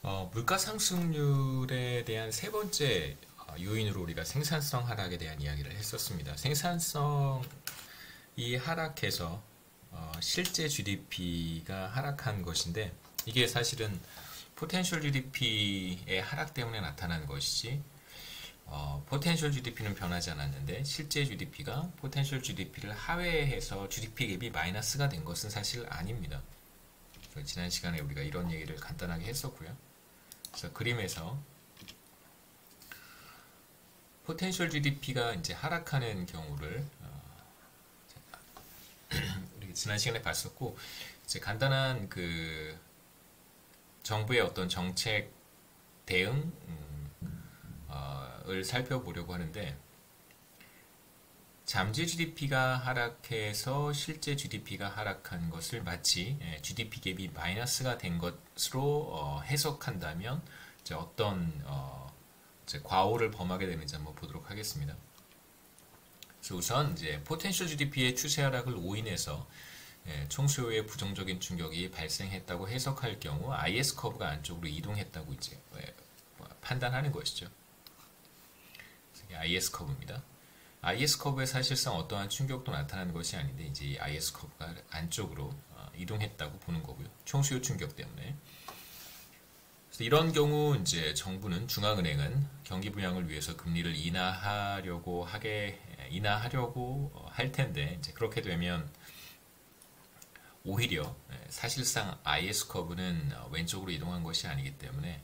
물가 상승률에 대한 세 번째 요인으로 우리가 생산성 하락에 대한 이야기를 했었습니다. 생산성이 하락해서 실제 GDP가 하락한 것인데 이게 사실은 포텐셜 GDP의 하락 때문에 나타난 것이지 포텐셜 GDP는 변하지 않았는데 실제 GDP가 포텐셜 GDP를 하회해서 GDP 갭이 마이너스가 된 것은 사실 아닙니다. 지난 시간에 우리가 이런 얘기를 간단하게 했었고요. 그래서 그림에서 포텐셜 GDP가 이제 하락하는 경우를 우리 지난 시간에 봤었고, 이제 간단한 그 정부의 어떤 정책 대응을 살펴보려고 하는데, 잠재 GDP가 하락해서 실제 GDP가 하락한 것을 마치 GDP 갭이 마이너스가 된 것으로 해석한다면 이제 어떤 이제 과오를 범하게 되는지 한번 보도록 하겠습니다. 그래서 우선 이제 포텐셜 GDP의 추세 하락을 오인해서 총수요에 부정적인 충격이 발생했다고 해석할 경우 IS 커브가 안쪽으로 이동했다고 이제 판단하는 것이죠. 이게 IS 커브입니다. IS 커브에 사실상 어떠한 충격도 나타나는 것이 아닌데 이제 IS 커브가 안쪽으로 이동했다고 보는 거고요. 총수요 충격 때문에. 그래서 이런 경우 이제 정부는 중앙은행은 경기 부양을 위해서 금리를 인하하려고 할 텐데 이제 그렇게 되면 오히려 사실상 IS 커브는 왼쪽으로 이동한 것이 아니기 때문에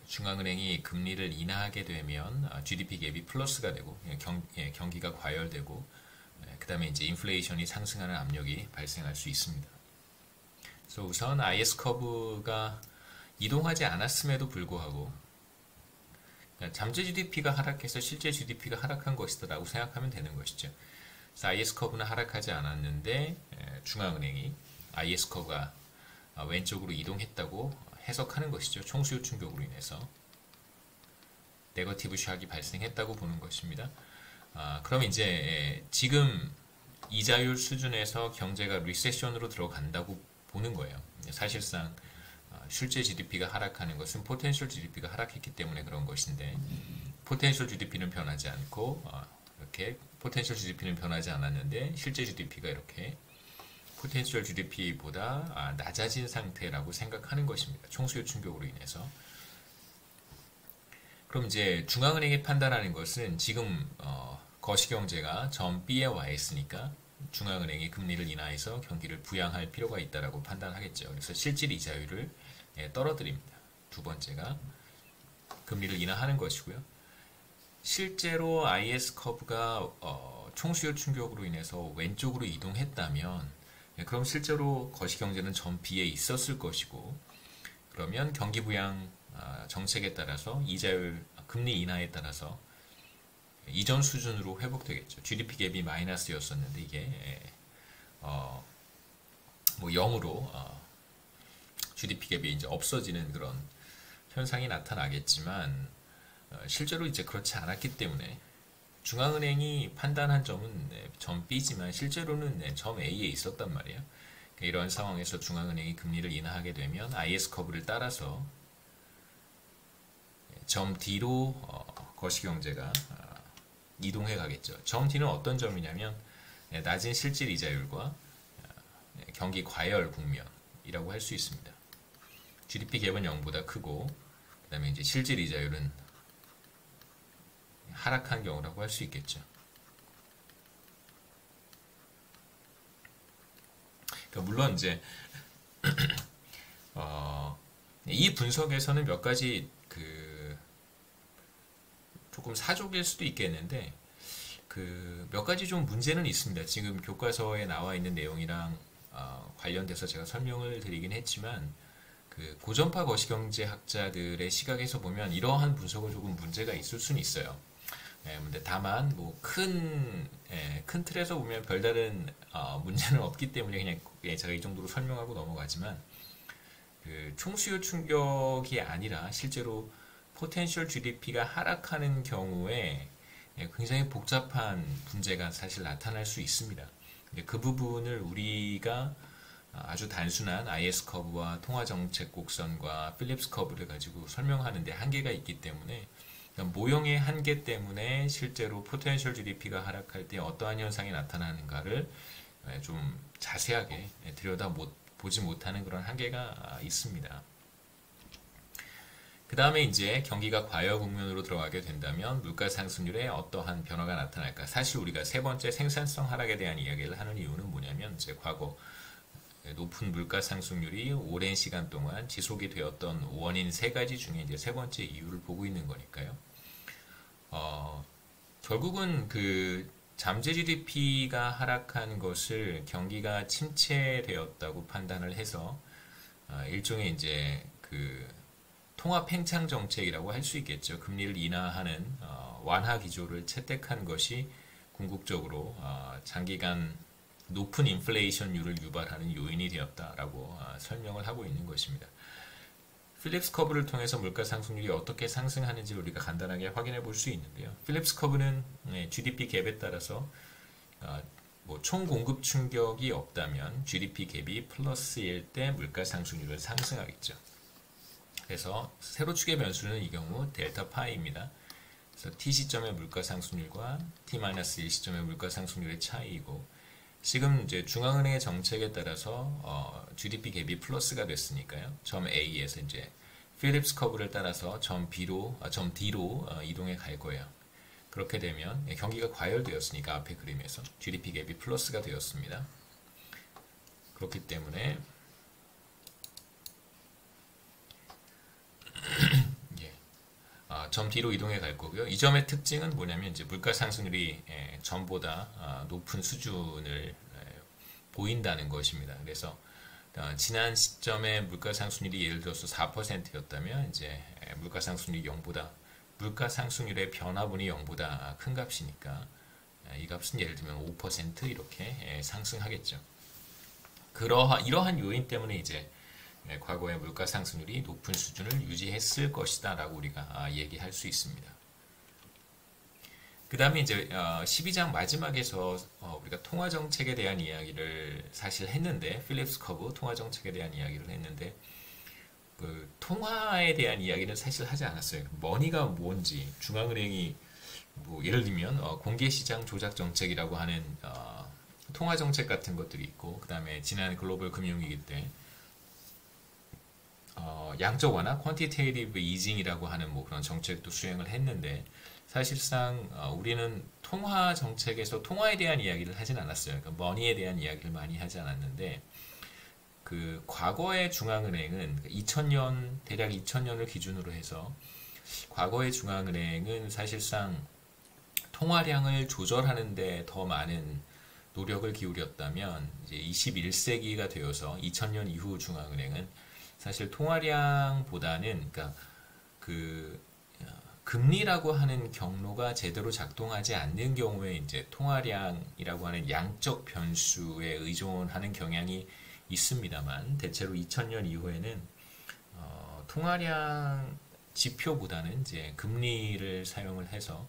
중앙은행이 금리를 인하하게 되면 GDP 갭이 플러스가 되고 경기가 과열되고 그 다음에 이제 인플레이션이 상승하는 압력이 발생할 수 있습니다. 그래서 우선 IS 커브가 이동하지 않았음에도 불구하고 잠재 GDP가 하락해서 실제 GDP가 하락한 것이다라고 생각하면 되는 것이죠. 그래서 IS 커브는 하락하지 않았는데 중앙은행이 IS 커브가 왼쪽으로 이동했다고 해석하는 것이죠. 총수요 충격으로 인해서 네거티브 샥이 발생했다고 보는 것입니다. 그럼 이제 지금 이자율 수준에서 경제가 리세션으로 들어간다고 보는 거예요. 사실상 실제 GDP가 하락하는 것은 포텐셜 GDP가 하락했기 때문에 그런 것인데 포텐셜 GDP는 변하지 않고 이렇게 포텐셜 GDP는 변하지 않았는데 실제 GDP가 이렇게 포텐셜 GDP보다 낮아진 상태라고 생각하는 것입니다. 총수요 충격으로 인해서. 그럼 이제 중앙은행이 판단하는 것은 지금 거시경제가 점 B에 와 있으니까 중앙은행이 금리를 인하해서 경기를 부양할 필요가 있다라고 판단하겠죠. 그래서 실질 이자율을 떨어뜨립니다. 두 번째가 금리를 인하하는 것이고요. 실제로 IS 커브가 총수요 충격으로 인해서 왼쪽으로 이동했다면 그럼 실제로 거시경제는 점 B에 있었을 것이고 그러면 경기 부양 정책에 따라서 이자율 금리 인하에 따라서 이전 수준으로 회복되겠죠. GDP 갭이 마이너스였었는데 이게 뭐 0으로 GDP 갭이 이제 없어지는 그런 현상이 나타나겠지만 실제로 이제 그렇지 않았기 때문에 중앙은행이 판단한 점은 점 B지만 실제로는 점 A에 있었단 말이에요. 이런 상황에서 중앙은행이 금리를 인하하게 되면 IS 커브를 따라서 점 D로 거시경제가 이동해 가겠죠. 점 D는 어떤 점이냐면 낮은 실질 이자율과 경기 과열 국면이라고 할 수 있습니다. GDP 갭은 0보다 크고 그 다음에 이제 실질 이자율은 하락한 경우라고 할 수 있겠죠. 그러니까 물론 이제 이 분석에서는 몇 가지 조금 사족일 수도 있겠는데 몇 가지 좀 문제는 있습니다. 지금 교과서에 나와 있는 내용이랑 관련돼서 제가 설명을 드리긴 했지만 고전파 거시경제학자들의 시각에서 보면 이러한 분석은 조금 문제가 있을 수는 있어요. 근데 다만 큰 틀에서 보면 별다른 문제는 없기 때문에 그냥 제가 이 정도로 설명하고 넘어가지만 총수요 충격이 아니라 실제로 포텐셜 GDP가 하락하는 경우에 굉장히 복잡한 문제가 사실 나타날 수 있습니다. 그 부분을 우리가 아주 단순한 IS 커브와 통화 정책 곡선과 필립스 커브를 가지고 설명하는데 한계가 있기 때문에 그러니까 모형의 한계 때문에 실제로 포텐셜 GDP가 하락할 때 어떠한 현상이 나타나는가를 좀 자세하게 들여다 보지 못하는 그런 한계가 있습니다. 그 다음에 이제 경기가 과열 국면으로 들어가게 된다면 물가 상승률에 어떠한 변화가 나타날까? 사실 우리가 세 번째 생산성 하락에 대한 이야기를 하는 이유는 뭐냐면 이제 과거 높은 물가 상승률이 오랜 시간 동안 지속이 되었던 원인 세 가지 중에 이제 세 번째 이유를 보고 있는 거니까요. 결국은 그 잠재 GDP가 하락한 것을 경기가 침체되었다고 판단을 해서 일종의 이제 그 통화 팽창 정책이라고 할 수 있겠죠. 금리를 인하하는 완화 기조를 채택한 것이 궁극적으로 장기간 높은 인플레이션율을 유발하는 요인이 되었다라고 설명을 하고 있는 것입니다. 필립스 커브를 통해서 물가 상승률이 어떻게 상승하는지 우리가 간단하게 확인해 볼 수 있는데요. 필립스 커브는 GDP 갭에 따라서 총 공급 충격이 없다면 GDP 갭이 플러스일 때 물가 상승률은 상승하겠죠. 그래서 세로축의 변수는 이 경우 델타 파이입니다. 그래서 t 시점의 물가 상승률과 t-1 시점의 물가 상승률의 차이이고 지금 이제 중앙은행의 정책에 따라서 GDP 갭이 플러스가 됐으니까요. 점 A에서 이제 필립스 커브를 따라서 점 D로 이동해 갈 거예요. 그렇게 되면 경기가 과열되었으니까 앞에 그림에서 GDP 갭이 플러스가 되었습니다. 그렇기 때문에 점 D로 이동해 갈 거고요. 이 점의 특징은 뭐냐면 이제 물가 상승률이 전보다 높은 수준을 보인다는 것입니다. 그래서 지난 시점에 물가 상승률이 예를 들어서 4%였다면 이제 물가 상승률이 0보다 물가 상승률의 변화분이 0보다 큰 값이니까 이 값은 예를 들면 5% 이렇게 상승하겠죠. 이러한 요인 때문에 이제 과거의 물가 상승률이 높은 수준을 유지했을 것이다 라고 우리가 얘기할 수 있습니다. 그 다음에 이제 12장 마지막에서 우리가 통화정책에 대한 이야기를 사실 했는데 필립스 커브 통화정책에 대한 이야기를 했는데 그 통화에 대한 이야기는 사실 하지 않았어요. 머니가 뭔지 중앙은행이 뭐 예를 들면 공개시장 조작 정책이라고 하는 통화정책 같은 것들이 있고 그 다음에 지난 글로벌 금융위기 때 양적 완화, 퀀티테이티브 이징이라고 하는 뭐 그런 정책도 수행을 했는데 사실상 우리는 통화 정책에서 통화에 대한 이야기를 하진 않았어요. 그러니까 머니에 대한 이야기를 많이 하지 않았는데 그 과거의 중앙은행은 2000년 대략 2000년을 기준으로 해서 과거의 중앙은행은 사실상 통화량을 조절하는 데 더 많은 노력을 기울였다면 이제 21세기가 되어서 2000년 이후 중앙은행은 사실 통화량보다는 그러니까 그 금리라고 하는 경로가 제대로 작동하지 않는 경우에 이제 통화량이라고 하는 양적 변수에 의존하는 경향이 있습니다만 대체로 2000년 이후에는 통화량 지표보다는 이제 금리를 사용을 해서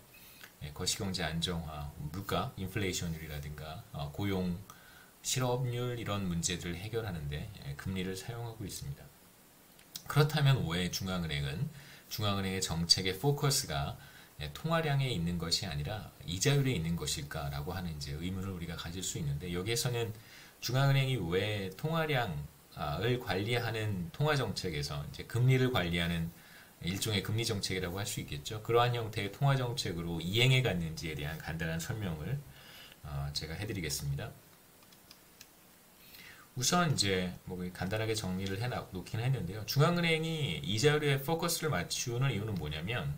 거시경제 안정화, 물가, 인플레이션율이라든가 고용, 실업률 이런 문제들을 해결하는데 금리를 사용하고 있습니다. 그렇다면 왜 중앙은행의 정책의 포커스가 통화량에 있는 것이 아니라 이자율에 있는 것일까라고 하는 이제 의문을 우리가 가질 수 있는데 여기에서는 중앙은행이 왜 통화량을 관리하는 통화 정책에서 이제 금리를 관리하는 일종의 금리 정책이라고 할 수 있겠죠. 그러한 형태의 통화 정책으로 이행해 갔는지에 대한 간단한 설명을 제가 해드리겠습니다. 우선 이제 뭐 간단하게 정리를 해놓긴 했는데요. 중앙은행이 이자율에 포커스를 맞추는 이유는 뭐냐면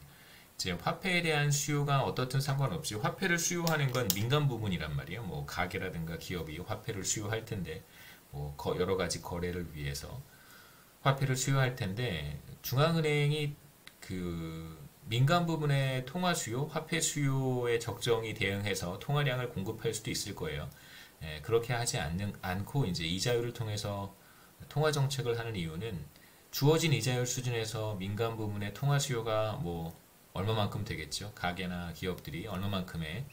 이제 화폐에 대한 수요가 어떻든 상관없이 화폐를 수요하는 건 민간 부문이란 말이에요. 뭐 가게라든가 기업이 화폐를 수요할 텐데 뭐 여러 가지 거래를 위해서 화폐를 수요할 텐데 중앙은행이 그 민간 부분의 통화 수요, 화폐 수요에 적정히 대응해서 통화량을 공급할 수도 있을 거예요. 그렇게 하지 않고 이제 이자율을 통해서 통화 정책을 하는 이유는 주어진 이자율 수준에서 민간 부문의 통화 수요가 뭐 얼마만큼 되겠죠. 가게나 기업들이 얼마만큼의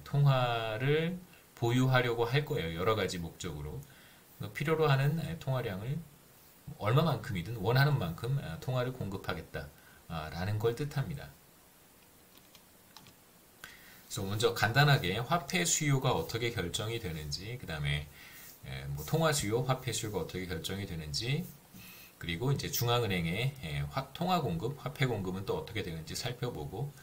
통화를 보유하려고 할 거예요. 여러 가지 목적으로. 필요로 하는 통화량을 얼마만큼이든 원하는 만큼 통화를 공급하겠다 라는 걸 뜻합니다. 그래서 먼저 간단하게 화폐 수요가 어떻게 결정이 되는지, 그 다음에 뭐 통화 수요, 화폐 수요가 어떻게 결정이 되는지, 그리고 이제 중앙은행의 통화 공급, 화폐 공급은 또 어떻게 되는지 살펴보고,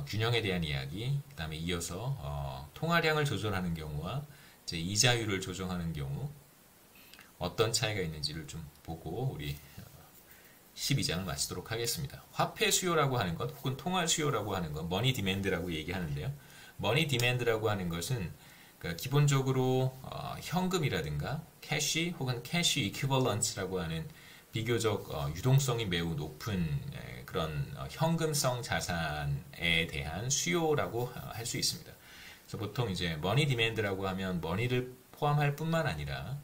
균형에 대한 이야기, 그 다음에 이어서 통화량을 조절하는 경우와 이제 이자율을 조정하는 경우 어떤 차이가 있는지를 좀 보고 우리 12장을 마치도록 하겠습니다. 화폐 수요라고 하는 것 혹은 통화 수요라고 하는 것, 머니 디맨드라고 얘기하는데요. 머니 디맨드라고 하는 것은 그러니까 기본적으로 현금이라든가 캐시 혹은 캐시 이퀴벌런트라고 하는 비교적 유동성이 매우 높은 그런 현금성 자산에 대한 수요라고 할 수 있습니다. 그래서 보통 이제 머니 디맨드라고 하면 머니를 포함할 뿐만 아니라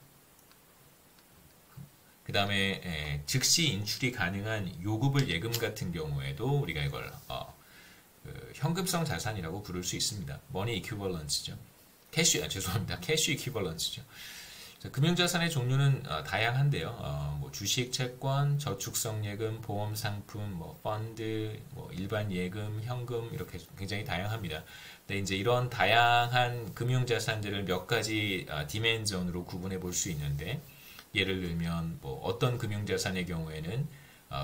그 다음에 즉시 인출이 가능한 요구불 예금 같은 경우에도 우리가 이걸 현금성 자산이라고 부를 수 있습니다. 머니 이퀴벌런트죠. 죄송합니다. 캐시 이퀴벌런트죠. 금융자산의 종류는 다양한데요. 뭐 주식, 채권, 저축성 예금, 보험 상품, 뭐 펀드, 뭐 일반 예금, 현금 이렇게 굉장히 다양합니다. 근데 이제 이런 다양한 금융자산들을 몇 가지 디멘전으로 구분해 볼 수 있는데, 예를 들면 뭐 어떤 금융자산의 경우에는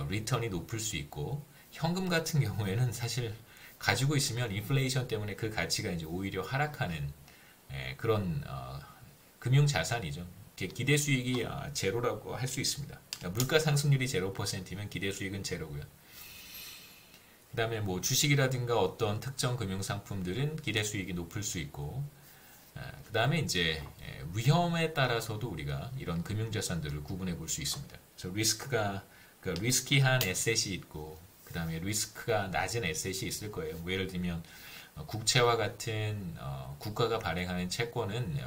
리턴이 높을 수 있고, 현금 같은 경우에는 사실 가지고 있으면 인플레이션 때문에 그 가치가 이제 오히려 하락하는 그런 금융자산이죠. 기대 수익이 제로라고 할 수 있습니다. 그러니까 물가 상승률이 0%면 기대 수익은 제로고요. 그 다음에 뭐 주식이라든가 어떤 특정 금융상품들은 기대 수익이 높을 수 있고, 그 다음에 이제 위험에 따라서도 우리가 이런 금융자산들을 구분해 볼 수 있습니다. 그래서 그러니까 리스키한 에셋이 있고, 그 다음에 리스크가 낮은 에셋이 있을 거예요. 뭐 예를 들면 국채와 같은 국가가 발행하는 채권은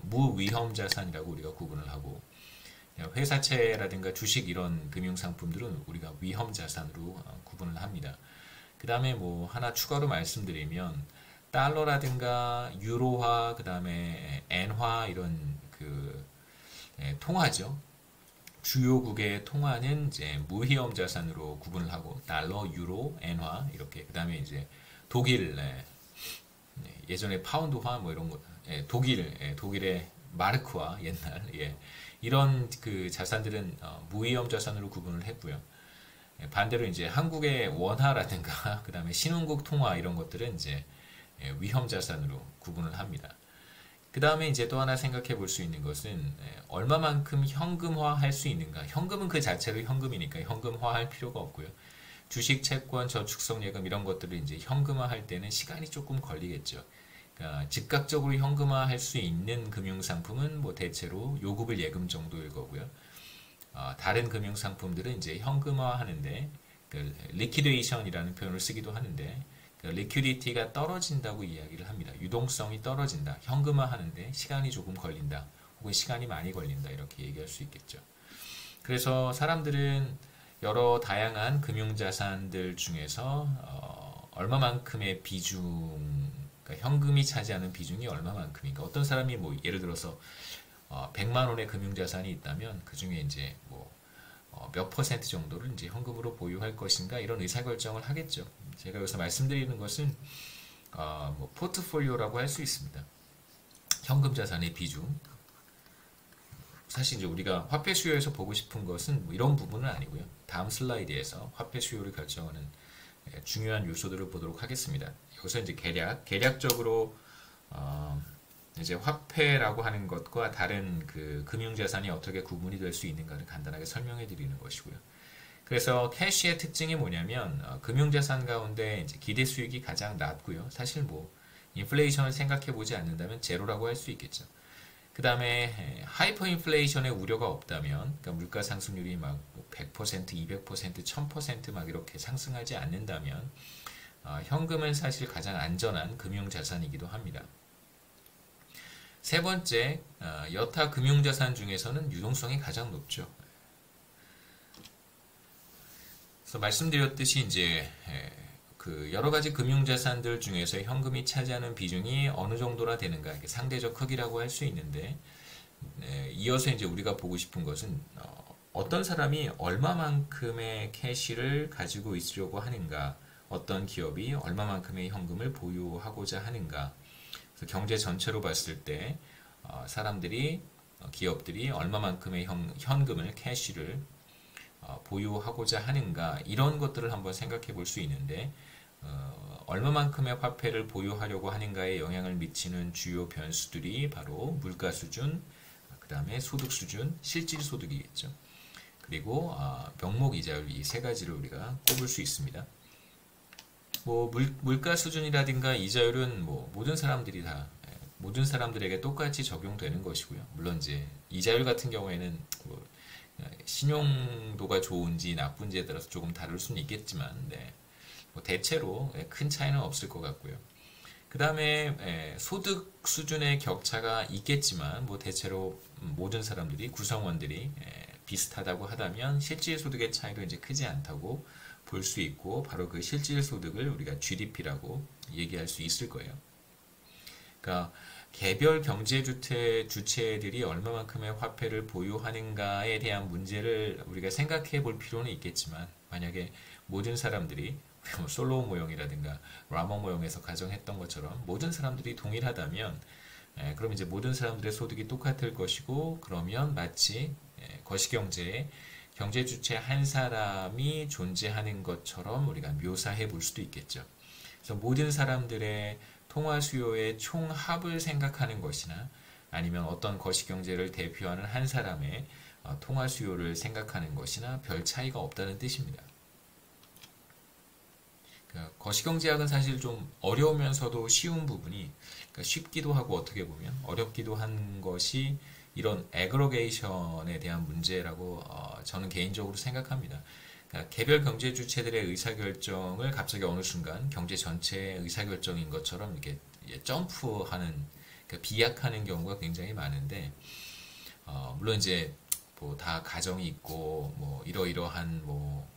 무위험 자산이라고 우리가 구분을 하고, 회사채라든가 주식 이런 금융상품들은 우리가 위험 자산으로 구분을 합니다. 그 다음에 뭐 하나 추가로 말씀드리면 달러라든가 유로화, 그 다음에 엔화 이런 통화죠. 주요국의 통화는 이제 무위험 자산으로 구분을 하고, 달러, 유로, 엔화 이렇게. 그 다음에 이제 독일, 예전에 파운드화 뭐 이런 거, 독일의 마르크화 옛날, 이런 그 자산들은 무위험 자산으로 구분을 했고요. 반대로 이제 한국의 원화라든가 그 다음에 신흥국 통화 이런 것들은 이제 위험 자산으로 구분을 합니다. 그 다음에 이제 또 하나 생각해 볼 수 있는 것은 얼마만큼 현금화 할 수 있는가. 현금은 그 자체로 현금이니까 현금화 할 필요가 없고요. 주식, 채권, 저축성 예금 이런 것들을 이제 현금화 할 때는 시간이 조금 걸리겠죠. 그러니까 즉각적으로 현금화 할 수 있는 금융상품은 뭐 대체로 요구불 예금 정도일 거고요. 다른 금융상품들은 이제 현금화 하는데, 그 리퀴데이션이라는 표현을 쓰기도 하는데, 그 리퀴디티가 떨어진다고 이야기를 합니다. 유동성이 떨어진다. 현금화 하는데 시간이 조금 걸린다. 혹은 시간이 많이 걸린다. 이렇게 얘기할 수 있겠죠. 그래서 사람들은 여러 다양한 금융자산들 중에서 얼마만큼의 비중, 그러니까 현금이 차지하는 비중이 얼마만큼인가. 어떤 사람이 뭐 예를 들어서 100만 원의 금융자산이 있다면 그 중에 이제 뭐 몇 퍼센트 정도를 이제 현금으로 보유할 것인가 이런 의사결정을 하겠죠. 제가 여기서 말씀드리는 것은 뭐 포트폴리오라고 할 수 있습니다. 현금 자산의 비중. 사실 이제 우리가 화폐 수요에서 보고 싶은 것은 뭐 이런 부분은 아니고요. 다음 슬라이드에서 화폐 수요를 결정하는 중요한 요소들을 보도록 하겠습니다. 여기서 이제 개략적으로 이제 화폐라고 하는 것과 다른 그 금융자산이 어떻게 구분이 될 수 있는가를 간단하게 설명해 드리는 것이고요. 그래서 캐시의 특징이 뭐냐면 금융자산 가운데 이제 기대 수익이 가장 낮고요. 사실 뭐 인플레이션을 생각해 보지 않는다면 제로라고 할 수 있겠죠. 그 다음에 하이퍼 인플레이션의 우려가 없다면, 그러니까 물가 상승률이 막 100%, 200%, 1000% 막 이렇게 상승하지 않는다면 현금은 사실 가장 안전한 금융자산이기도 합니다. 세 번째, 여타 금융자산 중에서는 유동성이 가장 높죠. 그래서 말씀드렸듯이 이제 그 여러 가지 금융자산들 중에서 현금이 차지하는 비중이 어느 정도나 되는가, 상대적 크기라고 할 수 있는데, 이어서 이제 우리가 보고 싶은 것은 어떤 사람이 얼마만큼의 캐시를 가지고 있으려고 하는가, 어떤 기업이 얼마만큼의 현금을 보유하고자 하는가. 그래서 경제 전체로 봤을 때 사람들이 기업들이 얼마만큼의 현금을 캐시를 보유하고자 하는가 이런 것들을 한번 생각해 볼 수 있는데 얼마만큼의 화폐를 보유하려고 하는가에 영향을 미치는 주요 변수들이 바로 물가 수준, 그 다음에 소득 수준, 실질 소득이겠죠. 그리고 명목 이자율 이 세 가지를 우리가 꼽을 수 있습니다. 뭐 물가 수준이라든가 이자율은 뭐 모든 사람들에게 똑같이 적용되는 것이고요. 물론 이제 이자율 같은 경우에는 뭐 신용도가 좋은지 나쁜지에 따라서 조금 다를 수는 있겠지만, 네. 뭐 대체로 큰 차이는 없을 것 같고요. 그 다음에 소득 수준의 격차가 있겠지만, 뭐 대체로 모든 사람들이 구성원들이 비슷하다고 하다면 실질 소득의 차이도 이제 크지 않다고 볼 수 있고, 바로 그 실질 소득을 우리가 GDP라고 얘기할 수 있을 거예요. 그러니까 개별 경제 주체들이 얼마만큼의 화폐를 보유하는가에 대한 문제를 우리가 생각해 볼 필요는 있겠지만, 만약에 모든 사람들이 솔로몬 모형이라든가 라몬 모형에서 가정했던 것처럼 모든 사람들이 동일하다면, 그럼 이제 모든 사람들의 소득이 똑같을 것이고, 그러면 마치 거시경제에 경제 주체 한 사람이 존재하는 것처럼 우리가 묘사해 볼 수도 있겠죠. 그래서 모든 사람들의 통화 수요의 총합을 생각하는 것이나 아니면 어떤 거시경제를 대표하는 한 사람의 통화 수요를 생각하는 것이나 별 차이가 없다는 뜻입니다. 그러니까 거시경제학은 사실 좀 어려우면서도 쉬운 부분이, 그러니까 쉽기도 하고 어떻게 보면 어렵기도 한 것이 이런 애그러게이션에 대한 문제라고 저는 개인적으로 생각합니다. 그러니까 개별 경제 주체들의 의사결정을 갑자기 어느 순간 경제 전체의 의사결정인 것처럼 이렇게 점프하는, 그러니까 비약하는 경우가 굉장히 많은데, 물론 이제 뭐 다 가정이 있고 뭐 이러이러한 뭐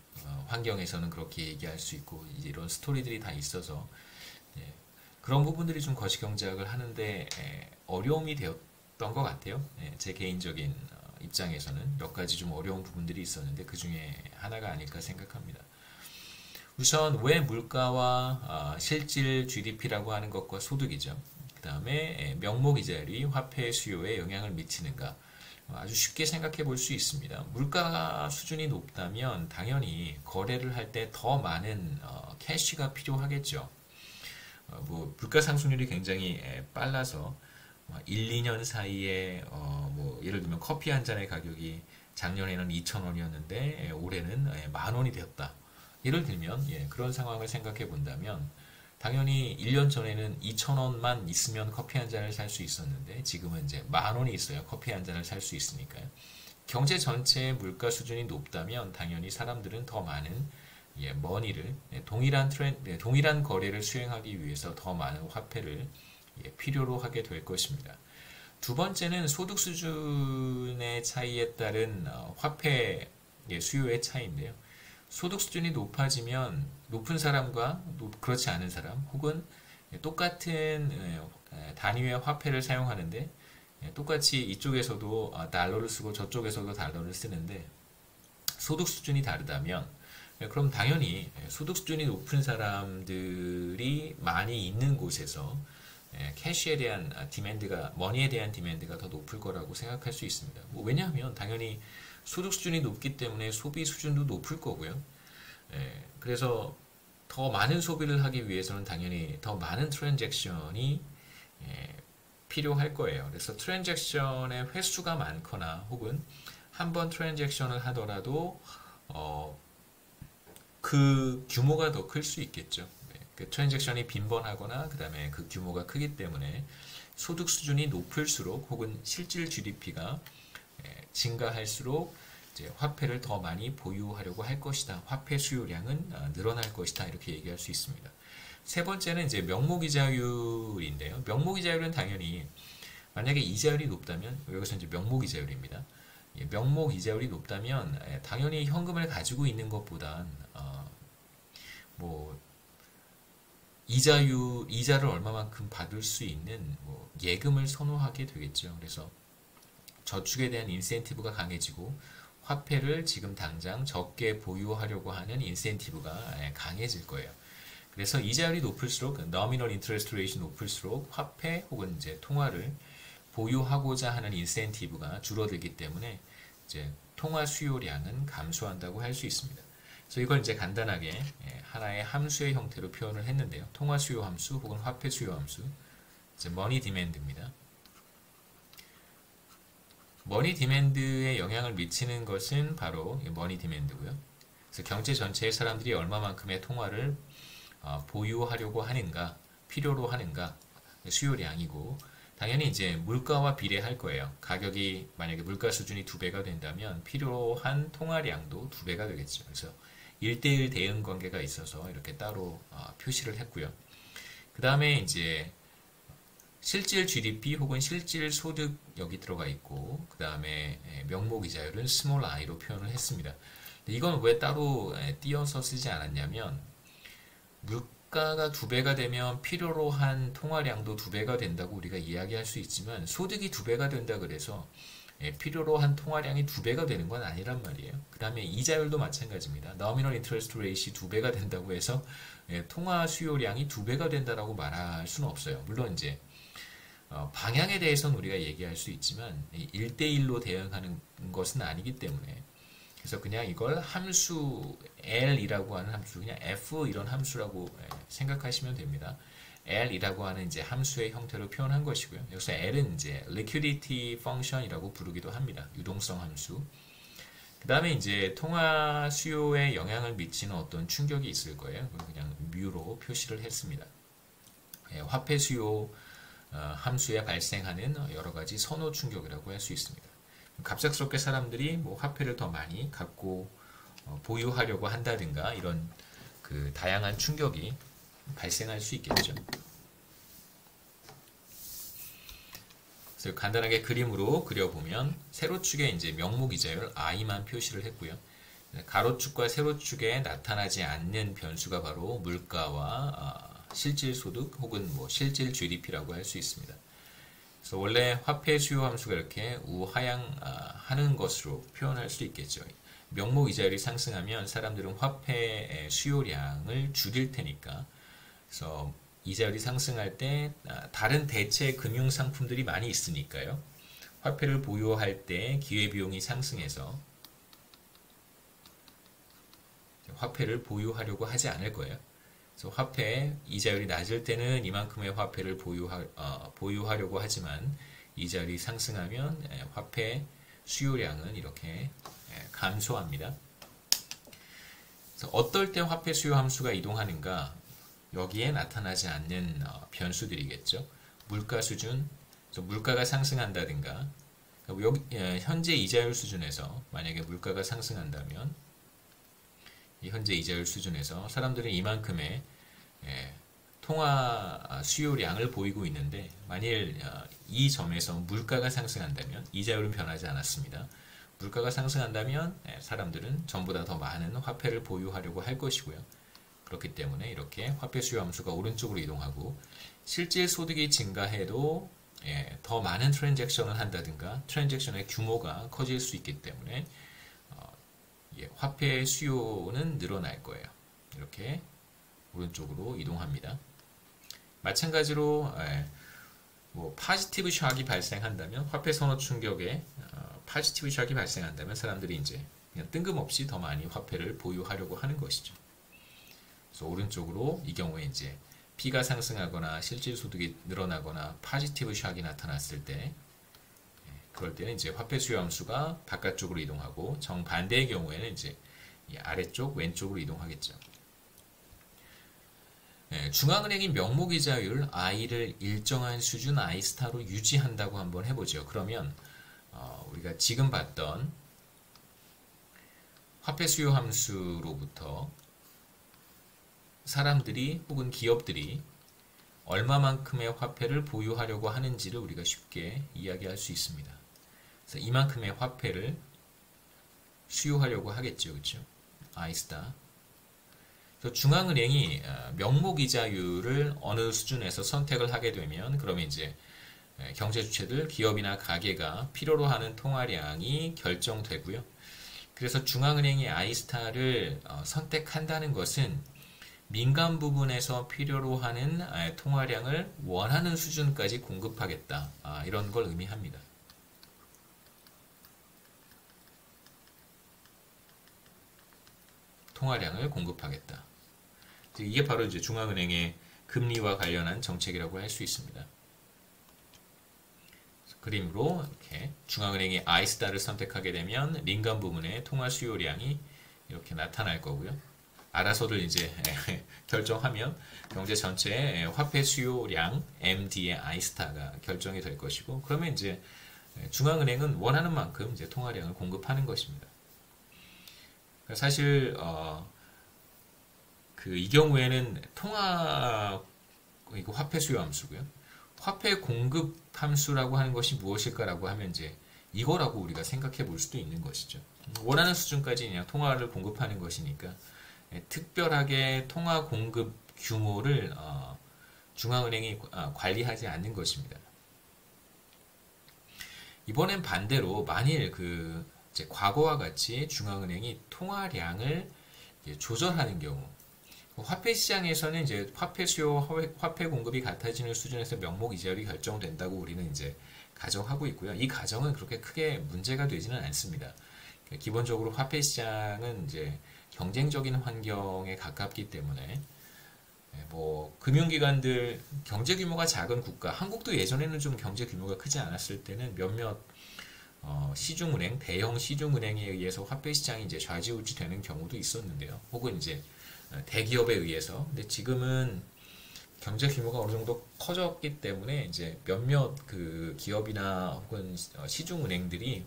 환경에서는 그렇게 얘기할 수 있고 이제 이런 스토리들이 다 있어서 그런 부분들이 좀 거시경제학을 하는데 어려움이 되었던 것 같아요. 제 개인적인 입장에서는 몇 가지 좀 어려운 부분들이 있었는데 그 중에 하나가 아닐까 생각합니다. 우선 왜 물가와 실질 GDP라고 하는 것과 소득이죠. 그 다음에 명목 이자율이 화폐 수요에 영향을 미치는가. 아주 쉽게 생각해 볼 수 있습니다. 물가 수준이 높다면 당연히 거래를 할 때 더 많은 캐시가 필요하겠죠. 뭐 물가 상승률이 굉장히 빨라서 1, 2년 사이에 뭐 예를 들면 커피 한 잔의 가격이 작년에는 2,000원이었는데 올해는 10,000원이 되었다. 예를 들면 그런 상황을 생각해 본다면 당연히 1년 전에는 2,000원만 있으면 커피 한 잔을 살 수 있었는데 지금은 이제 10,000원이 있어야 커피 한 잔을 살 수 있으니까요. 경제 전체의 물가 수준이 높다면 당연히 사람들은 더 많은 머니를 동일한 거래를 수행하기 위해서 더 많은 화폐를 필요로 하게 될 것입니다. 두 번째는 소득 수준의 차이에 따른 화폐 수요의 차이인데요. 소득 수준이 높아지면 높은 사람과 그렇지 않은 사람 혹은 똑같은 단위의 화폐를 사용하는데 똑같이 이쪽에서도 달러를 쓰고 저쪽에서도 달러를 쓰는데 소득 수준이 다르다면 그럼 당연히 소득 수준이 높은 사람들이 많이 있는 곳에서 캐시에 대한 디맨드가, 머니에 대한 디맨드가 더 높을 거라고 생각할 수 있습니다. 왜냐하면 당연히 소득 수준이 높기 때문에 소비 수준도 높을 거고요. 그래서 더 많은 소비를 하기 위해서는 당연히 더 많은 트랜잭션이 필요할 거예요. 그래서 트랜잭션의 횟수가 많거나 혹은 한 번 트랜잭션을 하더라도 그 규모가 더 클 수 있겠죠. 그 트랜잭션이 빈번하거나 그 다음에 그 규모가 크기 때문에 소득 수준이 높을수록 혹은 실질 GDP가 증가할수록 이제 화폐를 더 많이 보유하려고 할 것이다. 화폐 수요량은 늘어날 것이다. 이렇게 얘기할 수 있습니다. 세 번째는 이제 명목이자율인데요. 명목이자율은 당연히 만약에 이자율이 높다면 여기서 이제 명목이자율입니다. 명목이자율이 높다면 당연히 현금을 가지고 있는 것보단 뭐 이자를 얼마만큼 받을 수 있는 뭐 예금을 선호하게 되겠죠. 그래서 저축에 대한 인센티브가 강해지고 화폐를 지금 당장 적게 보유하려고 하는 인센티브가 강해질 거예요. 그래서 이자율이 높을수록 nominal interest rate이 높을수록 화폐 혹은 이제 통화를 보유하고자 하는 인센티브가 줄어들기 때문에 이제 통화 수요량은 감소한다고 할 수 있습니다. 그래서 이걸 이제 간단하게 하나의 함수의 형태로 표현을 했는데요. 통화 수요 함수 혹은 화폐 수요 함수, 이제 머니 디맨드입니다. 머니 디맨드에 영향을 미치는 것은 바로 머니 디맨드고요. 그래서 경제 전체의 사람들이 얼마만큼의 통화를 보유하려고 하는가, 필요로 하는가, 수요량이고, 당연히 이제 물가와 비례할 거예요. 가격이 만약에 물가 수준이 2배가 된다면 필요한 통화량도 2배가 되겠죠. 그래서 1대1 대응 관계가 있어서 이렇게 따로 표시를 했고요. 그 다음에 이제 실질 GDP 혹은 실질 소득 여기 들어가 있고, 그 다음에 명목 이자율은 small i로 표현을 했습니다. 이건 왜 따로 띄어서 쓰지 않았냐면, 물가가 2배가 되면 필요로 한 통화량도 2배가 된다고 우리가 이야기할 수 있지만, 소득이 2배가 된다 그래서 필요로 한 통화량이 2배가 되는 건 아니란 말이에요. 그 다음에 이자율도 마찬가지입니다. nominal interest rate이 2배가 된다고 해서 통화 수요량이 2배가 된다라고 말할 수는 없어요. 물론 이제 방향에 대해서는 우리가 얘기할 수 있지만 1대1로 대응하는 것은 아니기 때문에, 그래서 그냥 이걸 함수 L이라고 하는 함수, 그냥 F 이런 함수라고 생각하시면 됩니다. L이라고 하는 이제 함수의 형태로 표현한 것이고요. 여기서 L은 이제 liquidity function이라고 부르기도 합니다. 유동성 함수. 그 다음에 이제 통화 수요에 영향을 미치는 어떤 충격이 있을 거예요. 그냥 뮤로 표시를 했습니다. 화폐 수요 함수에 발생하는 여러 가지 선호 충격이라고 할 수 있습니다. 갑작스럽게 사람들이 뭐 화폐를 더 많이 갖고 보유하려고 한다든가 이런 그 다양한 충격이 발생할 수 있겠죠. 그래서 간단하게 그림으로 그려보면 세로축에 이제 명목 이자율 I만 표시를 했고요. 가로축과 세로축에 나타나지 않는 변수가 바로 물가와 실질 소득 혹은 뭐 실질 GDP라고 할 수 있습니다. 그래서 원래 화폐 수요 함수가 이렇게 우하향하는 것으로 표현할 수 있겠죠. 명목 이자율이 상승하면 사람들은 화폐의 수요량을 줄일 테니까, 그래서 이자율이 상승할 때 다른 대체 금융 상품들이 많이 있으니까요. 화폐를 보유할 때 기회비용이 상승해서 화폐를 보유하려고 하지 않을 거예요. 그래서 화폐 이자율이 낮을 때는 이만큼의 화폐를 보유하려고 하지만 이자율이 상승하면 화폐 수요량은 이렇게 감소합니다. 그래서 어떨 때 화폐 수요 함수가 이동하는가? 여기에 나타나지 않는 변수들이겠죠. 물가 수준, 물가가 상승한다든가, 여기 현재 이자율 수준에서 만약에 물가가 상승한다면 이 현재 이자율 수준에서 사람들은 이만큼의 통화 수요량을 보이고 있는데, 만일 이 점에서 물가가 상승한다면 이자율은 변하지 않았습니다. 물가가 상승한다면 사람들은 전보다 더 많은 화폐를 보유하려고 할 것이고요. 그렇기 때문에 이렇게 화폐 수요 함수가 오른쪽으로 이동하고, 실질 소득이 증가해도 더 많은 트랜잭션을 한다든가 트랜잭션의 규모가 커질 수 있기 때문에 화폐 수요는 늘어날 거예요. 이렇게 오른쪽으로 이동합니다. 마찬가지로 뭐 파지티브 샥이 발생한다면, 화폐 선호 충격에 파지티브 샥이 발생한다면 사람들이 이제 그냥 뜬금없이 더 많이 화폐를 보유하려고 하는 것이죠. 그래서 오른쪽으로 이 경우에 이제 P가 상승하거나 실질 소득이 늘어나거나 파지티브 샥이 나타났을 때, 그럴 때는 이제 화폐 수요 함수가 바깥쪽으로 이동하고, 정반대의 경우에는 이제 이 아래쪽 왼쪽으로 이동하겠죠. 중앙은행이 명목 이자율 I를 일정한 수준 I스타로 유지한다고 한번 해보죠. 그러면 우리가 지금 봤던 화폐 수요 함수로부터 사람들이 혹은 기업들이 얼마만큼의 화폐를 보유하려고 하는지를 우리가 쉽게 이야기할 수 있습니다. 그래서 이만큼의 화폐를 수요하려고 하겠죠. 그렇죠? I스타. 그래서 중앙은행이 명목 이자율을 어느 수준에서 선택을 하게 되면, 그러면 이제 경제 주체들, 기업이나 가게가 필요로 하는 통화량이 결정되고요. 그래서 중앙은행이 아이스타를 선택한다는 것은 민간 부분에서 필요로 하는 통화량을 원하는 수준까지 공급하겠다. 이런 걸 의미합니다. 통화량을 공급하겠다. 이게 바로 이제 중앙은행의 금리와 관련한 정책이라고 할 수 있습니다. 그림으로 이렇게 중앙은행이 아이스타를 선택하게 되면 민간 부문의 통화 수요량이 이렇게 나타날 거고요. 알아서들 이제 결정하면 경제 전체의 화폐 수요량 MD의 아이스타가 결정이 될 것이고, 그러면 이제 중앙은행은 원하는 만큼 이제 통화량을 공급하는 것입니다. 사실 이 경우에는 이거 화폐 수요 함수고요. 화폐 공급 함수라고 하는 것이 무엇일까라고 하면 이제 이거라고 우리가 생각해 볼 수도 있는 것이죠. 원하는 수준까지 그냥 통화를 공급하는 것이니까 특별하게 통화 공급 규모를 중앙은행이 관리하지 않는 것입니다. 이번엔 반대로 만일 이제 과거와 같이 중앙은행이 통화량을 조절하는 경우, 화폐 시장에서는 이제 화폐 수요, 화폐 공급이 같아지는 수준에서 명목 이자율이 결정된다고 우리는 이제 가정하고 있고요. 이 가정은 그렇게 크게 문제가 되지는 않습니다. 기본적으로 화폐 시장은 이제 경쟁적인 환경에 가깝기 때문에 금융기관들, 경제 규모가 작은 국가, 한국도 예전에는 좀 경제 규모가 크지 않았을 때는 몇몇 시중은행, 대형 시중은행에 의해서 화폐 시장이 이제 좌지우지 되는 경우도 있었는데요. 혹은 이제 대기업에 의해서. 근데 지금은 경제 규모가 어느 정도 커졌기 때문에 이제 몇몇 기업이나 혹은 시중은행들이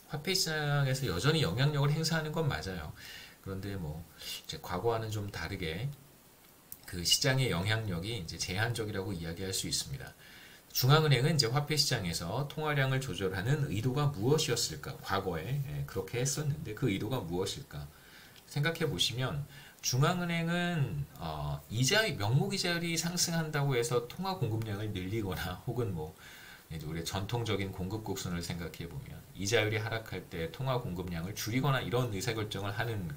화폐 시장에서 여전히 영향력을 행사하는 건 맞아요. 그런데 이제 과거와는 좀 다르게 그 시장의 영향력이 이제 제한적이라고 이야기할 수 있습니다. 중앙은행은 이제 화폐 시장에서 통화량을 조절하는 의도가 무엇이었을까? 과거에 그렇게 했었는데 그 의도가 무엇일까? 생각해 보시면 중앙은행은 명목 이자율이 상승한다고 해서 통화 공급량을 늘리거나 혹은 우리 전통적인 공급 곡선을 생각해 보면 이자율이 하락할 때 통화 공급량을 줄이거나 이런 의사결정을 하는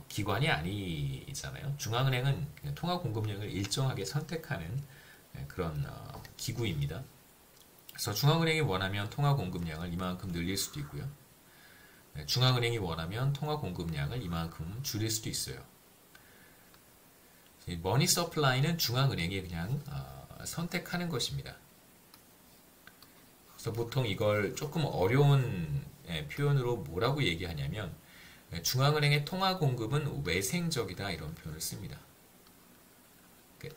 기관이 아니잖아요. 중앙은행은 통화 공급량을 일정하게 선택하는 그런 기구입니다. 그래서 중앙은행이 원하면 통화 공급량을 이만큼 늘릴 수도 있고요. 중앙은행이 원하면 통화 공급량을 이만큼 줄일 수도 있어요. 머니 서플라이는 중앙은행이 그냥 선택하는 것입니다. 그래서 보통 이걸 조금 어려운 표현으로 뭐라고 얘기하냐면 중앙은행의 통화 공급은 외생적이다 이런 표현을 씁니다.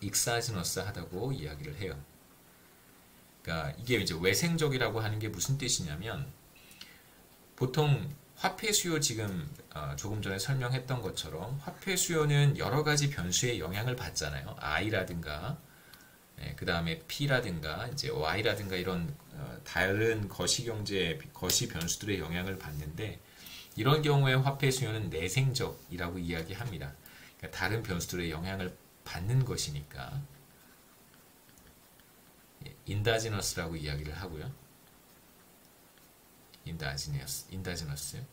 익사지너스하다고 이야기를 해요. 그러니까 이게 이제 외생적이라고 하는 게 무슨 뜻이냐면 보통 화폐 수요 지금 조금 전에 설명했던 것처럼 화폐 수요는 여러 가지 변수에 영향을 받잖아요. I라든가 그 다음에 P라든가 이제 Y라든가 이런 다른 거시 변수들의 영향을 받는데 이런 경우에 화폐 수요는 내생적이라고 이야기합니다. 그러니까 다른 변수들의 영향을 받는 것이니까 인다지너스라고 이야기를 하고요. 인다지너스.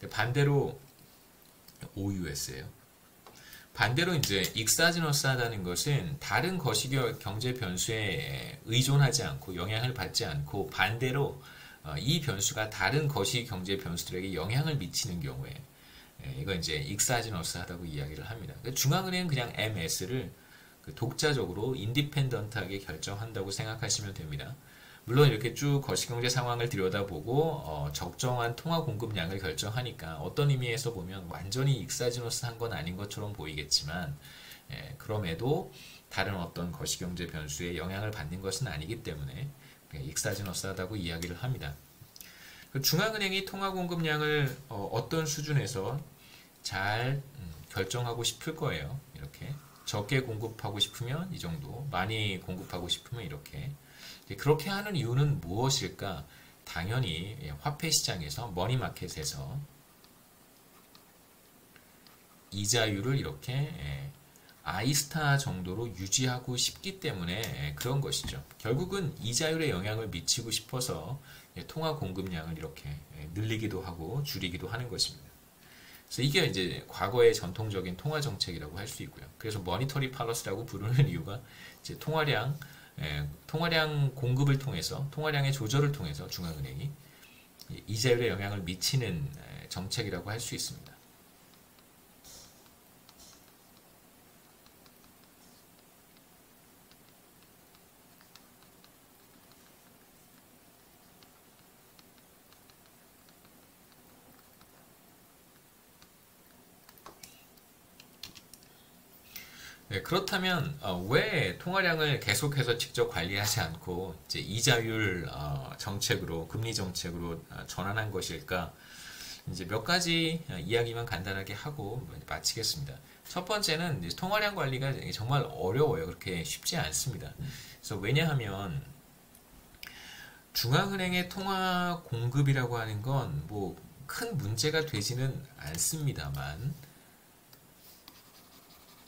반대로 OUS예요. 반대로 이제 익사지너스하다는 것은 다른 거시 경제 변수에 의존하지 않고 영향을 받지 않고 반대로 이 변수가 다른 거시 경제 변수들에게 영향을 미치는 경우에 이거 이제 익사지너스하다고 이야기를 합니다. 중앙은행은 그냥 MS를 독자적으로 인디펜던트하게 결정한다고 생각하시면 됩니다. 물론 이렇게 쭉 거시경제 상황을 들여다보고 적정한 통화 공급량을 결정하니까 어떤 의미에서 보면 완전히 익사지너스한 건 아닌 것처럼 보이겠지만 그럼에도 다른 어떤 거시경제 변수에 영향을 받는 것은 아니기 때문에 익사지너스하다고 이야기를 합니다. 중앙은행이 통화 공급량을 어떤 수준에서 잘 결정하고 싶을 거예요. 이렇게 적게 공급하고 싶으면 이 정도, 많이 공급하고 싶으면 이렇게. 그렇게 하는 이유는 무엇일까? 당연히 화폐 시장에서 머니마켓에서 이자율을 이렇게 I스타 정도로 유지하고 싶기 때문에 그런 것이죠. 결국은 이자율에 영향을 미치고 싶어서 통화 공급량을 이렇게 늘리기도 하고 줄이기도 하는 것입니다. 그래서 이게 이제 과거의 전통적인 통화 정책이라고 할 수 있고요. 그래서 머니터리 팔러스라고 부르는 이유가 이제 통화량 공급을 통해서 통화량의 조절을 통해서 중앙은행이 이자율에 영향을 미치는 정책이라고 할 수 있습니다. 네, 그렇다면 왜 통화량을 계속해서 직접 관리하지 않고 이제 이자율 정책으로 금리 정책으로 전환한 것일까? 이제 몇 가지 이야기만 간단하게 하고 마치겠습니다. 첫 번째는 이제 통화량 관리가 정말 어려워요. 그렇게 쉽지 않습니다. 그래서 왜냐하면 중앙은행의 통화 공급이라고 하는 건 뭐 큰 문제가 되지는 않습니다만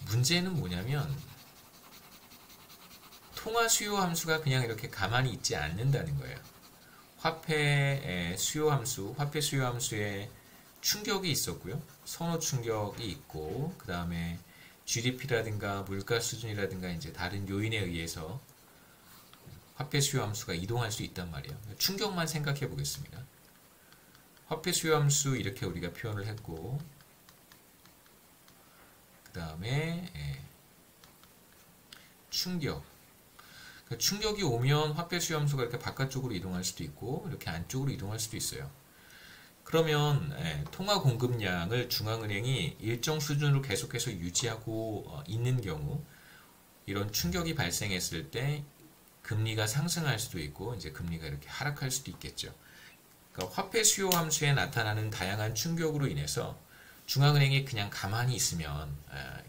문제는 뭐냐면 통화 수요 함수가 그냥 이렇게 가만히 있지 않는다는 거예요. 화폐 수요 함수에 충격이 있었고요. 선호 충격이 있고, 그 다음에 GDP라든가 물가 수준이라든가 이제 다른 요인에 의해서 화폐 수요 함수가 이동할 수 있단 말이에요. 충격만 생각해 보겠습니다. 화폐 수요 함수 이렇게 우리가 표현을 했고, 그 다음에 충격. 충격이 오면 화폐 수요 함수가 이렇게 바깥쪽으로 이동할 수도 있고 이렇게 안쪽으로 이동할 수도 있어요. 그러면 통화 공급량을 중앙은행이 일정 수준으로 계속해서 유지하고 있는 경우 이런 충격이 발생했을 때 금리가 상승할 수도 있고 이제 금리가 이렇게 하락할 수도 있겠죠. 그러니까 화폐 수요 함수에 나타나는 다양한 충격으로 인해서 중앙은행이 그냥 가만히 있으면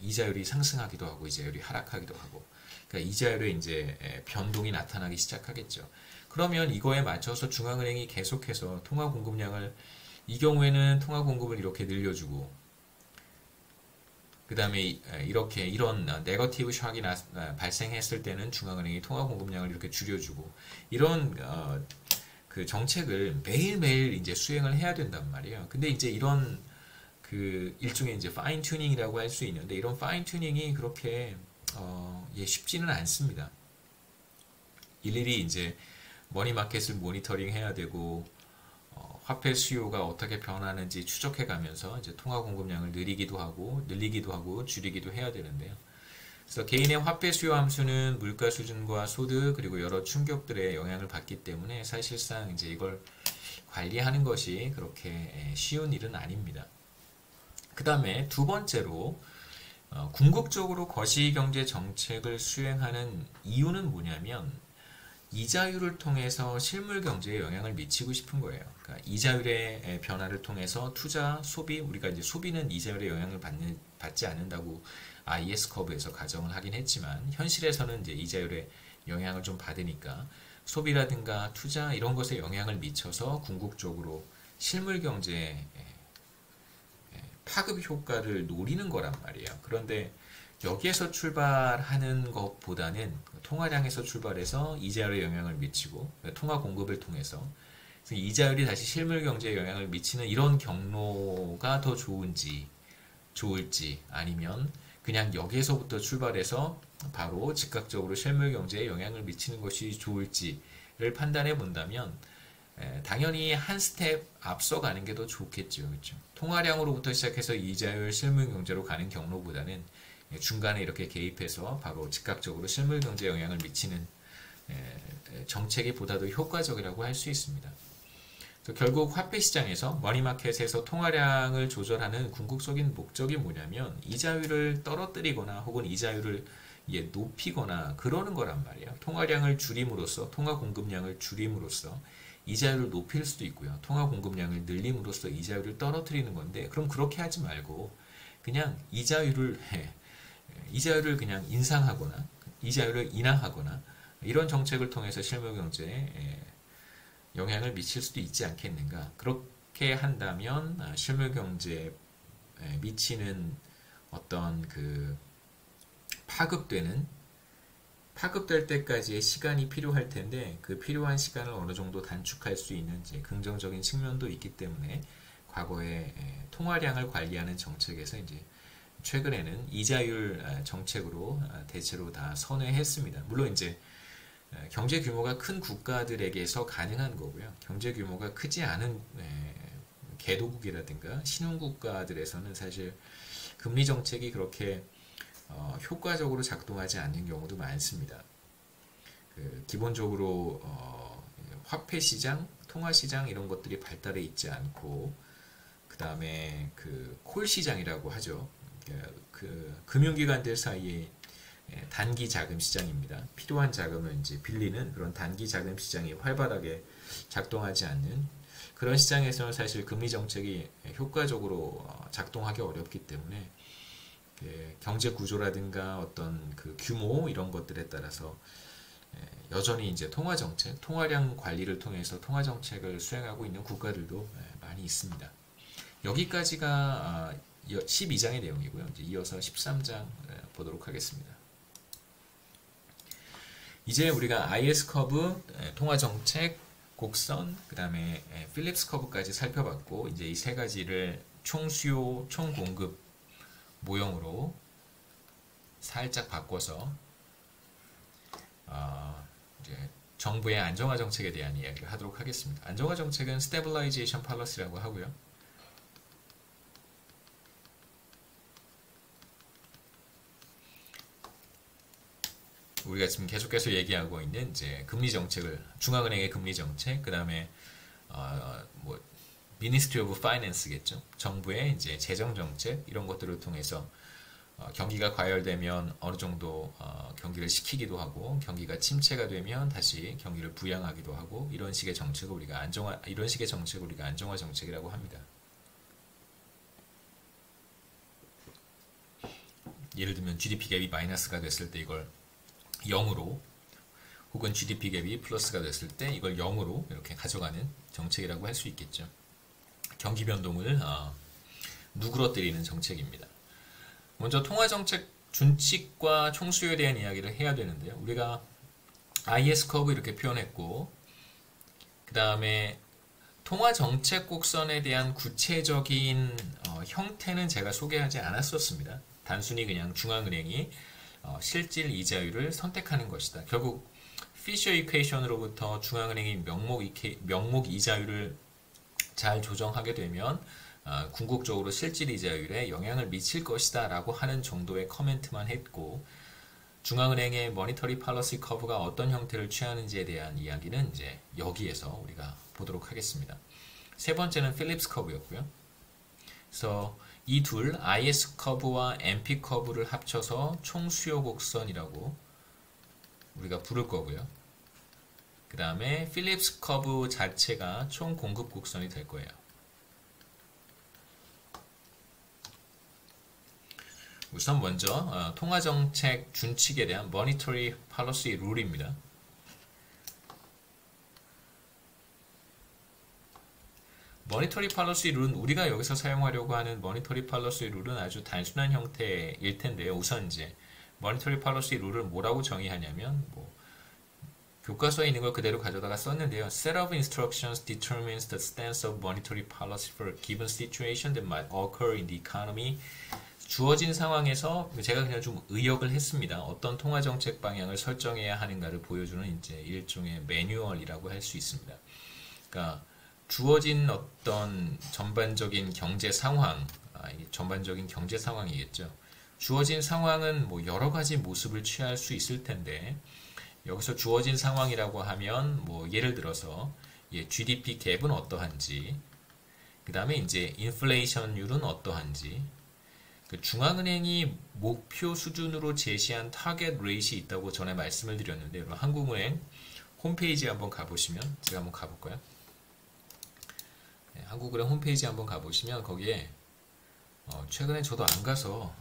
이자율이 상승하기도 하고 이자율이 하락하기도 하고 그러니까 이자율에 이제 변동이 나타나기 시작하겠죠. 그러면 이거에 맞춰서 중앙은행이 계속해서 통화 공급량을 이 경우에는 통화 공급을 이렇게 늘려주고 그 다음에 이런 네거티브 샥이 발생했을 때는 중앙은행이 통화 공급량을 이렇게 줄여주고 이런 그 정책을 매일매일 이제 수행을 해야 된단 말이에요. 근데 이제 이런 그 일종의 이제 파인 튜닝이라고 할 수 있는데 이런 파인 튜닝이 그렇게 쉽지는 않습니다. 일일이 이제 머니마켓을 모니터링 해야 되고 화폐 수요가 어떻게 변하는지 추적해 가면서 이제 통화 공급량을 늘리기도 하고 줄이기도 해야 되는데요. 그래서 개인의 화폐 수요 함수는 물가 수준과 소득 그리고 여러 충격들의 영향을 받기 때문에 사실상 이제 이걸 관리하는 것이 그렇게 쉬운 일은 아닙니다. 그 다음에 두 번째로 궁극적으로 거시경제 정책을 수행하는 이유는 뭐냐면 이자율을 통해서 실물 경제에 영향을 미치고 싶은 거예요. 그러니까 이자율의 변화를 통해서 투자, 소비, 우리가 이제 소비는 이자율의 영향을 받지 않는다고 IS 커브에서 가정을 하긴 했지만 현실에서는 이제 이자율의 영향을 좀 받으니까 소비라든가 투자 이런 것에 영향을 미쳐서 궁극적으로 실물 경제에 파급 효과를 노리는 거란 말이에요. 그런데 여기에서 출발하는 것보다는 통화량에서 출발해서 이자율에 영향을 미치고 통화 공급을 통해서 이자율이 다시 실물 경제에 영향을 미치는 이런 경로가 더 좋을지 아니면 그냥 여기에서부터 출발해서 바로 즉각적으로 실물 경제에 영향을 미치는 것이 좋을지를 판단해 본다면 당연히 한 스텝 앞서가는 게 더 좋겠죠. 그렇죠? 통화량으로부터 시작해서 이자율 실물 경제로 가는 경로보다는 중간에 이렇게 개입해서 바로 즉각적으로 실물 경제에 영향을 미치는 정책이 보다 더 효과적이라고 할 수 있습니다. 결국 화폐 시장에서 머니마켓에서 통화량을 조절하는 궁극적인 목적이 뭐냐면 이자율을 떨어뜨리거나 혹은 이자율을 높이거나 그러는 거란 말이에요. 통화량을 줄임으로써 통화 공급량을 줄임으로써 이자율을 높일 수도 있고요. 통화 공급량을 늘림으로써 이자율을 떨어뜨리는 건데 그럼 그렇게 하지 말고 그냥 이자율을 그냥 인상하거나 이자율을 인하하거나 이런 정책을 통해서 실물 경제에 영향을 미칠 수도 있지 않겠는가. 그렇게 한다면 실물 경제에 미치는 어떤 그 파급될 때까지의 시간이 필요할 텐데 그 필요한 시간을 어느 정도 단축할 수 있는 이제 긍정적인 측면도 있기 때문에 과거에 통화량을 관리하는 정책에서 이제 최근에는 이자율 정책으로 대체로 다 선회했습니다. 물론 이제 경제 규모가 큰 국가들에게서 가능한 거고요. 경제 규모가 크지 않은 개도국이라든가 신흥국가들에서는 사실 금리 정책이 그렇게 효과적으로 작동하지 않는 경우도 많습니다. 기본적으로 화폐 시장, 통화 시장 이런 것들이 발달해 있지 않고 그 다음에 콜 시장이라고 하죠. 금융기관들 사이에 단기 자금 시장입니다. 필요한 자금을 이제 빌리는 그런 단기 자금 시장이 활발하게 작동하지 않는 그런 시장에서는 사실 금리 정책이 효과적으로 작동하기 어렵기 때문에 경제 구조라든가 어떤 규모 이런 것들에 따라서 여전히 이제 통화 정책, 통화량 관리를 통해서 통화 정책을 수행하고 있는 국가들도 많이 있습니다. 여기까지가 12장의 내용이고요. 이제 이어서 13장 보도록 하겠습니다. 이제 우리가 IS 커브, 통화 정책, 곡선, 그 다음에 필립스 커브까지 살펴봤고 이제 이 세 가지를 총 수요, 총 공급 모형으로 살짝 바꿔서 이제 정부의 안정화 정책에 대한 이야기를 하도록 하겠습니다. 안정화 정책은 스테빌라이제이션 팔러시라고 하고요. 우리가 지금 계속해서 얘기하고 있는 이제 금리 정책을 중앙은행의 금리 정책, 그 다음에 뭐 Ministry of Finance겠죠. 정부의 이제 재정 정책 이런 것들을 통해서 경기가 과열되면 어느 정도 경기를 식히기도 하고 경기가 침체가 되면 다시 경기를 부양하기도 하고 이런 식의 정책을 우리가 안정화 정책이라고 합니다. 예를 들면 GDP 갭이 마이너스가 됐을 때 이걸 0으로 혹은 GDP 갭이 플러스가 됐을 때 이걸 0으로 이렇게 가져가는 정책이라고 할 수 있겠죠. 경기 변동을 누그러뜨리는 정책입니다. 먼저 통화정책 준칙과 총수요에 대한 이야기를 해야 되는데요. 우리가 IS 커브 이렇게 표현했고 그 다음에 통화정책 곡선에 대한 구체적인 형태는 제가 소개하지 않았었습니다. 단순히 그냥 중앙은행이 실질 이자율을 선택하는 것이다. 결국 피셔 이퀘이션으로부터 중앙은행이 명목 이자율을 잘 조정하게 되면 궁극적으로 실질 이자율에 영향을 미칠 것이다 라고 하는 정도의 커멘트만 했고 중앙은행의 머니터리 팔러시 커브가 어떤 형태를 취하는지에 대한 이야기는 이제 여기에서 우리가 보도록 하겠습니다. 세 번째는 필립스 커브였고요. 그래서 이 둘 IS 커브와 MP 커브를 합쳐서 총 수요 곡선이라고 우리가 부를 거고요. 그 다음에 필립스 커브 자체가 총 공급 곡선이 될 거예요. 우선 먼저 통화정책 준칙에 대한 Monetary Policy Rule입니다. Monetary Policy Rule은 우리가 여기서 사용하려고 하는 Monetary Policy Rule은 아주 단순한 형태일 텐데요. 우선 이제 Monetary Policy Rule을 뭐라고 정의하냐면 교과서에 있는 걸 그대로 가져다가 썼는데요. Set of instructions determines the stance of monetary policy for a given situation that might occur in the economy. 주어진 상황에서 제가 그냥 좀 의역을 했습니다. 어떤 통화정책 방향을 설정해야 하는가를 보여주는 이제 일종의 매뉴얼이라고 할 수 있습니다. 그러니까 주어진 어떤 전반적인 경제 상황, 전반적인 경제 상황이겠죠. 주어진 상황은 뭐 여러 가지 모습을 취할 수 있을 텐데 여기서 주어진 상황이라고 하면 뭐 예를 들어서 GDP 갭은 어떠한지, 그 다음에 이제 인플레이션율은 어떠한지, 중앙은행이 목표 수준으로 제시한 타겟 레이트이 있다고 전에 말씀을 드렸는데 한국은행 홈페이지에 한번 가보시면 제가 한번 가볼까요? 한국은행 홈페이지에 한번 가보시면 거기에 최근에 저도 안 가서